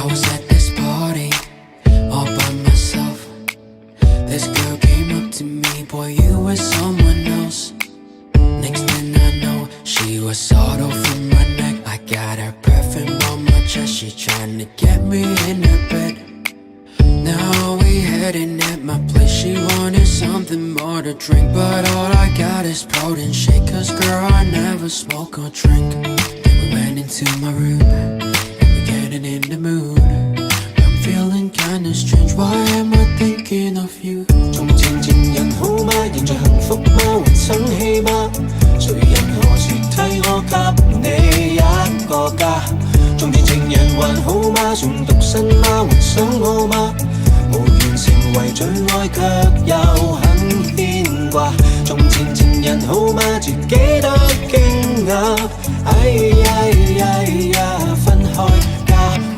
I was at this party all by myself. This girl came up to me, boy, you were someone else. Next thing I know, she was sort of from my neck. I got her perfume on my chest. She trying to get me in her bed. Now we heading at my place. She wanted something more to drink, but all I got is protein shake. Cause girl, I never smoke or drink. Then we went into my room and we're getting in the mood. I'm feeling kinda strange. Why am I thinking of you? 從前情人好嗎？仍在幸福嗎？還生氣嗎？誰人何時替我給你一個家？從前情人還好嗎？仲獨身嗎？還想我嗎？無緣成為最愛，卻又很牽掛。從前情人好嗎？自己都驚訝，哎呀呀呀！